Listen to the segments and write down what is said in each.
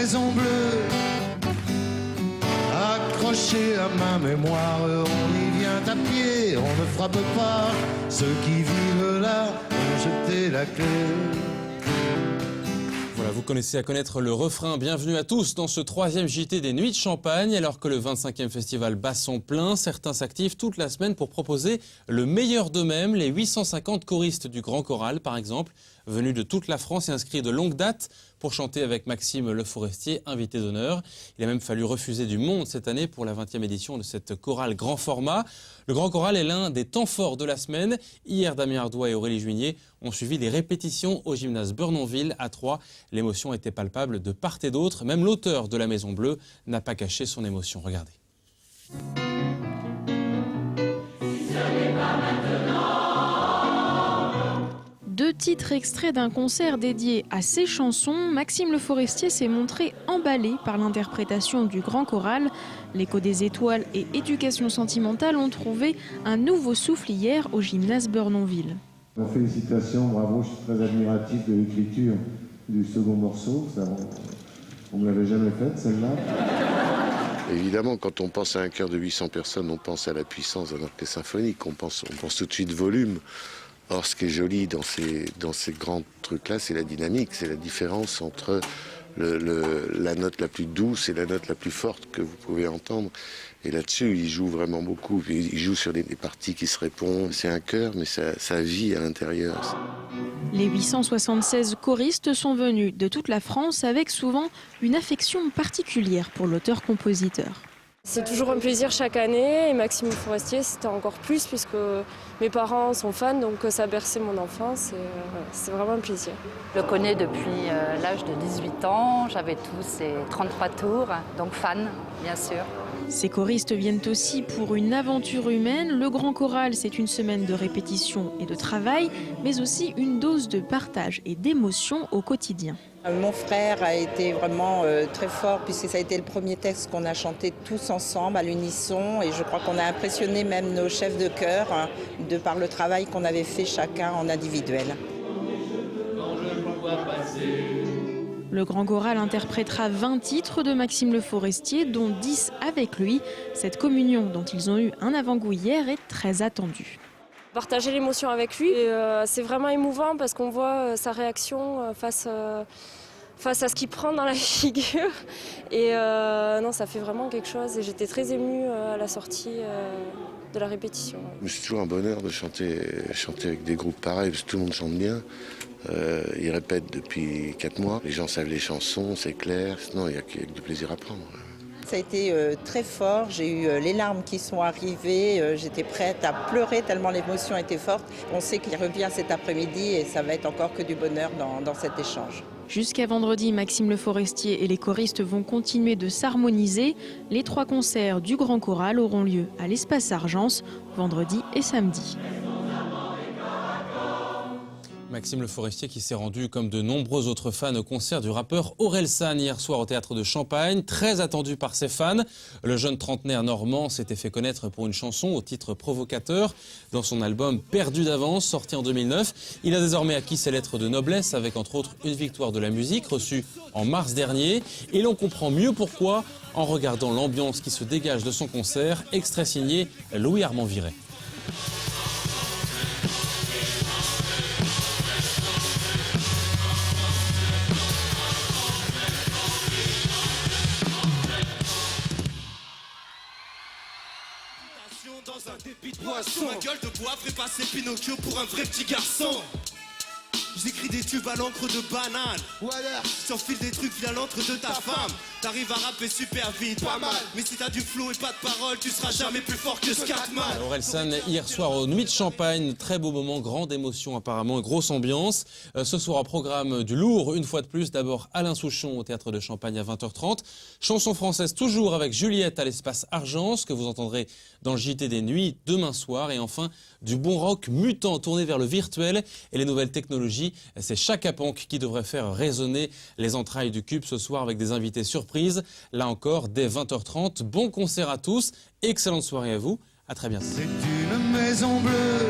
maison bleue, accrochée à ma mémoire. On y vient à pied, on ne frappe pas. Ceux qui vivent là ont jeté la clé. Voilà, vous connaissez à connaître le refrain. Bienvenue à tous dans ce 3e JT des Nuits de Champagne. Alors que le 25e festival bat son plein, certains s'activent toute la semaine pour proposer le meilleur d'eux-mêmes. Les 850 choristes du Grand Choral, par exemple, venus de toute la France et inscrits de longue date pour chanter avec Maxime Le Forestier, invité d'honneur. Il a même fallu refuser du monde cette année pour la 20e édition de cette chorale grand format. Le Grand Choral est l'un des temps forts de la semaine. Hier, Damien Ardois et Aurélie Juigné ont suivi les répétitions au gymnase Burnonville à Troyes. L'émotion était palpable de part et d'autre. Même l'auteur de la Maison Bleue n'a pas caché son émotion. Regardez. Deux titres extraits d'un concert dédié à ces chansons, Maxime Le Forestier s'est montré emballé par l'interprétation du Grand Choral. L'écho des étoiles et éducation sentimentale ont trouvé un nouveau souffle hier au gymnase Burnonville. Félicitations, bravo, je suis très admiratif de l'écriture du second morceau. Ça, on ne l'avait jamais faite, celle-là. Évidemment, quand on pense à un chœur de 800 personnes, on pense à la puissance d'un orchestre symphonique, on pense tout de suite volume. Or, ce qui est joli dans ces grands trucs-là, c'est la dynamique, c'est la différence entre la note la plus douce et la note la plus forte que vous pouvez entendre. Et là-dessus, il joue vraiment beaucoup. Il joue sur des parties qui se répondent. C'est un chœur, mais ça vit à l'intérieur. Les 876 choristes sont venus de toute la France avec souvent une affection particulière pour l'auteur-compositeur. C'est toujours un plaisir chaque année et Maxime Le Forestier c'était encore plus puisque mes parents sont fans donc ça a bercé mon enfance et c'est vraiment un plaisir. Je le connais depuis l'âge de 18 ans, j'avais tous ces 33 tours, donc fan bien sûr. Ces choristes viennent aussi pour une aventure humaine. Le Grand Choral, c'est une semaine de répétition et de travail, mais aussi une dose de partage et d'émotion au quotidien. Mon frère a été vraiment très fort puisque ça a été le premier texte qu'on a chanté tous ensemble à l'unisson et je crois qu'on a impressionné même nos chefs de chœur de par le travail qu'on avait fait chacun en individuel. Le Grand Choral interprétera 20 titres de Maxime Le Forestier, dont 10 avec lui. Cette communion dont ils ont eu un avant-goût hier est très attendue. Partager l'émotion avec lui, c'est vraiment émouvant parce qu'on voit sa réaction face à ce qu'il prend dans la figure. Et non, ça fait vraiment quelque chose et j'étais très émue à la sortie de la répétition. C'est toujours un bonheur de chanter avec des groupes pareils parce que tout le monde chante bien. Ils répètent depuis 4 mois. Les gens savent les chansons, c'est clair. Non, il n'y a que du plaisir à prendre. Ça a été très fort, j'ai eu les larmes qui sont arrivées, j'étais prête à pleurer tellement l'émotion était forte. On sait qu'il revient cet après-midi et ça va être encore que du bonheur dans cet échange. Jusqu'à vendredi, Maxime Le Forestier et les choristes vont continuer de s'harmoniser. Les 3 concerts du Grand Choral auront lieu à l'Espace Argence, vendredi et samedi. Maxime Le Forestier qui s'est rendu comme de nombreux autres fans au concert du rappeur Orelsan hier soir au théâtre de Champagne, très attendu par ses fans. Le jeune trentenaire normand s'était fait connaître pour une chanson au titre provocateur dans son album Perdu d'avance sorti en 2009. Il a désormais acquis ses lettres de noblesse avec entre autres une victoire de la musique reçue en mars dernier et l'on comprend mieux pourquoi en regardant l'ambiance qui se dégage de son concert, extrait signé Louis Armand Viret. Dans un débit de boisson, ma gueule de bois ferait passer Pinocchio pour un vrai petit garçon. J'écris des tubes à l'encre de banane. Voilà. J'enfile des trucs via l'encre de ta femme. T'arrives à rapper super vite, pas mal. Mais si t'as du flow et pas de parole, tu seras jamais plus fort que Scatman. Orelsan hier soir aux Nuits de Champagne, très beau moment, grande émotion apparemment, grosse ambiance. Ce soir au programme du lourd, une fois de plus, d'abord Alain Souchon au théâtre de Champagne à 20h30. Chanson française toujours avec Juliette à l'espace Argence, que vous entendrez dans le JT des Nuits demain soir. Et enfin, du bon rock mutant tourné vers le virtuel et les nouvelles technologies. C'est Chaka Ponk qui devrait faire résonner les entrailles du Cube ce soir avec des invités surprises. Là encore, dès 20h30. Bon concert à tous. Excellente soirée à vous. À très bientôt. C'est une maison bleue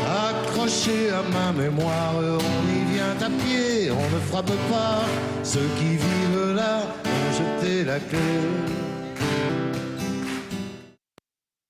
accrochée accroché à ma mémoire, on y vient à pied, on ne frappe pas. Ceux qui vivent là ont jeté la clé.